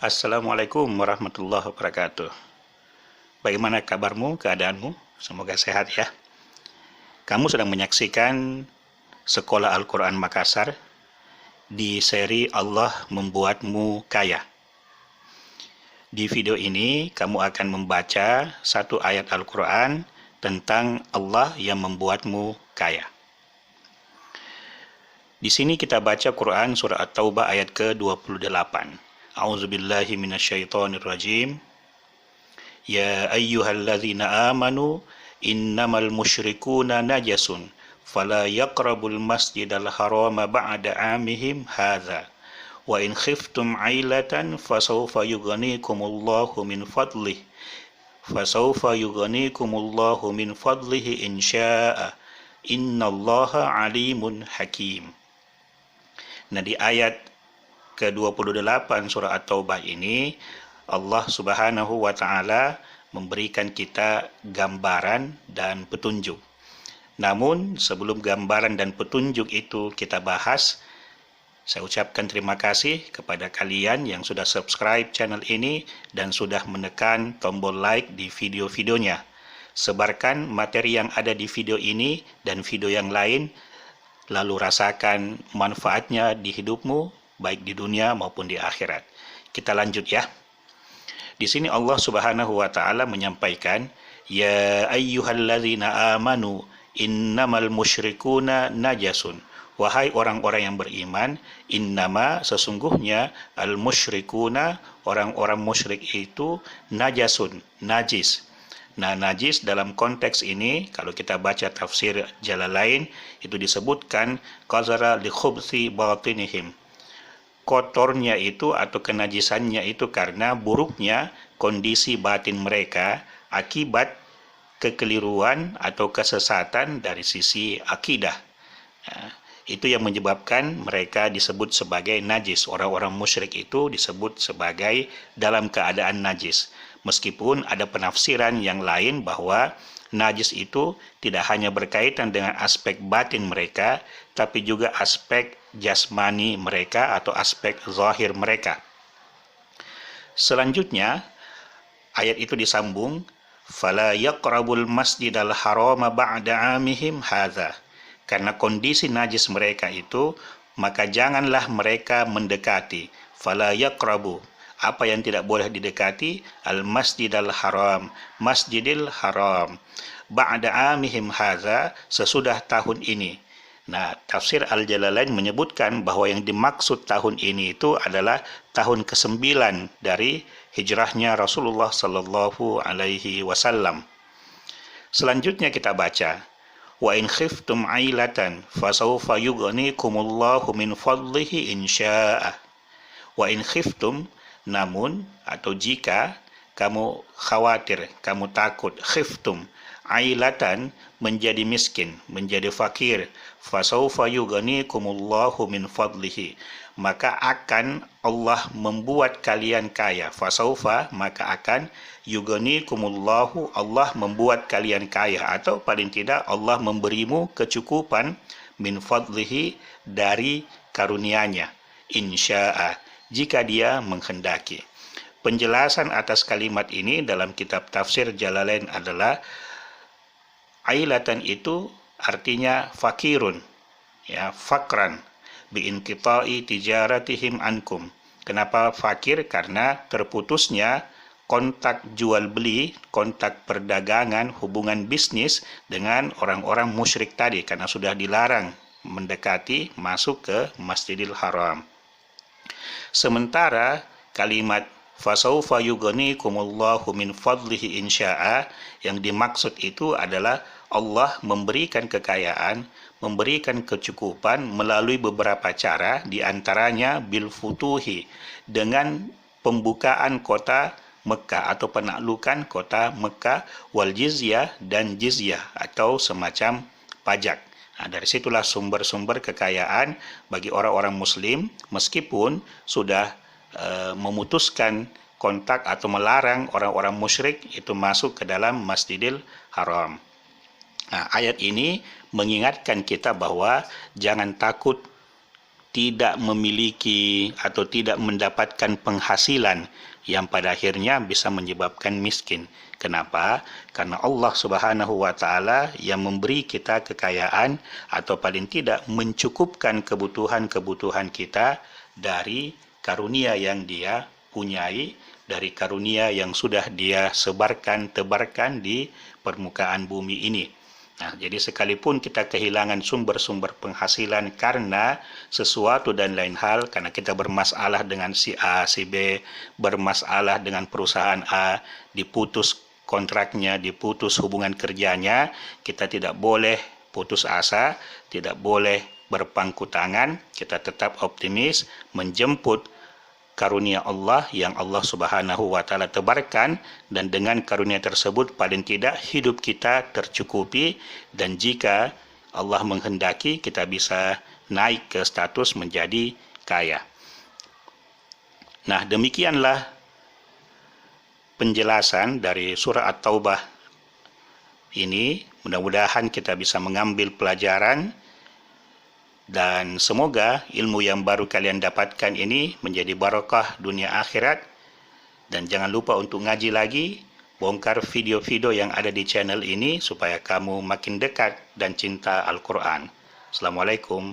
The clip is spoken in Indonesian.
Assalamualaikum warahmatullahi wabarakatuh. Bagaimana kabarmu, keadaanmu? Semoga sehat ya. Kamu sedang menyaksikan Sekolah Al-Quran Makassar di seri Allah Membuatmu Kaya. Di video ini, kamu akan membaca satu ayat Al-Quran tentang Allah yang membuatmu kaya. Di sini kita baca Quran surah At-Taubah ayat ke-28. A'udzubillahi minasyaitonirrajim. Ya ayyuhalladzina amanu innamal musyrikuna najasun fala yaqrabul masjidal harama ba'da amihim hadza wa in khiftum 'ailatan fasawfa yughnikumullahu min fadlihi insya'a innallaha alimun hakim. Nah, di ayat ke-28 surah At-Taubah ini Allah Subhanahu wa Ta'ala memberikan kita gambaran dan petunjuk. Namun sebelum gambaran dan petunjuk itu kita bahas, saya ucapkan terima kasih kepada kalian yang sudah subscribe channel ini dan sudah menekan tombol like di video-videonya. Sebarkan materi yang ada di video ini dan video yang lain, lalu rasakan manfaatnya di hidupmu, baik di dunia maupun di akhirat. Kita lanjut ya. Di sini Allah Subhanahu wa Ta'ala menyampaikan, Ya ayyuhalladzina amanu innamal musyrikuna najasun. Wahai orang-orang yang beriman, innama sesungguhnya al-musyrikuna, orang-orang musyrik itu najasun, najis. Nah, najis dalam konteks ini, kalau kita baca tafsir Jalalain, itu disebutkan qazara li khubthi batinihim. Kotornya itu atau kenajisannya itu karena buruknya kondisi batin mereka akibat kekeliruan atau kesesatan dari sisi akidah. Nah, itu yang menyebabkan mereka disebut sebagai najis. Orang-orang musyrik itu disebut sebagai dalam keadaan najis. Meskipun ada penafsiran yang lain bahwa najis itu tidak hanya berkaitan dengan aspek batin mereka, tapi juga aspek jasmani mereka atau aspek zahir mereka. Selanjutnya, ayat itu disambung, fala yaqrabul masjidal harama ba'da amihim hadza. Karena kondisi najis mereka itu, maka janganlah mereka mendekati. Fala yaqrabu. Apa yang tidak boleh didekati? Al-masjidal haram. Masjidil haram. Ba'da amihim hadza, sesudah tahun ini. Nah, tafsir Al-Jalalain menyebutkan bahwa yang dimaksud tahun ini itu adalah tahun ke-9 dari hijrahnya Rasulullah sallallahu alaihi wasallam. Selanjutnya kita baca, wa in khiftum 'ailatan fasawfa yughnikumullahu min fadlihi insya'a. Wa in khiftum, namun atau jika kamu khawatir, kamu takut, khiftum, ailatan, menjadi miskin, menjadi fakir, fasawfa yughnikumullahu min fadlihi, maka akan Allah membuat kalian kaya. Fasawfa, maka akan, yughnikumullahu, Allah membuat kalian kaya, atau paling tidak Allah memberimu kecukupan, min fadlihi, dari karunia-Nya, insya'a, jika Dia menghendaki. Penjelasan atas kalimat ini dalam kitab tafsir Jalalain adalah ailatan itu artinya fakirun, ya, fakran, biinqita'i tijaratihim ankum. Kenapa fakir? Karena terputusnya kontak jual beli, kontak perdagangan, hubungan bisnis dengan orang-orang musyrik tadi, karena sudah dilarang mendekati masuk ke Masjidil Haram. Sementara kalimat fasawfa yughnikumullahu min fadlihi insya'a, yang dimaksud itu adalah Allah memberikan kekayaan, memberikan kecukupan melalui beberapa cara, diantaranya bil futuhi, dengan pembukaan kota Mekah atau penaklukan kota Mekah, wal jizyah, dan jizyah atau semacam pajak. Nah, dari situlah sumber-sumber kekayaan bagi orang-orang muslim, meskipun sudah memutuskan kontak atau melarang orang-orang musyrik itu masuk ke dalam Masjidil Haram. Nah, ayat ini mengingatkan kita bahwa jangan takut tidak memiliki atau tidak mendapatkan penghasilan yang pada akhirnya bisa menyebabkan miskin. Kenapa? Karena Allah Subhanahu wa Ta'ala yang memberi kita kekayaan atau paling tidak mencukupkan kebutuhan-kebutuhan kita dari karunia yang Dia punyai, dari karunia yang sudah Dia tebarkan di permukaan bumi ini. Nah, jadi sekalipun kita kehilangan sumber-sumber penghasilan karena sesuatu dan lain hal, karena kita bermasalah dengan si A, si B, bermasalah dengan perusahaan A, diputus kontraknya, diputus hubungan kerjanya, kita tidak boleh putus asa, tidak boleh berpangku tangan, kita tetap optimis, menjemput karunia Allah yang Allah Subhanahu wa Ta'ala tebarkan, dan dengan karunia tersebut paling tidak hidup kita tercukupi, dan jika Allah menghendaki kita bisa naik ke status menjadi kaya. Nah, demikianlah penjelasan dari surah At-Taubah ini. Mudah-mudahan kita bisa mengambil pelajaran, dan semoga ilmu yang baru kalian dapatkan ini menjadi barakah dunia akhirat. Dan jangan lupa untuk ngaji lagi, bongkar video-video yang ada di channel ini supaya kamu makin dekat dan cinta Al-Quran. Assalamualaikum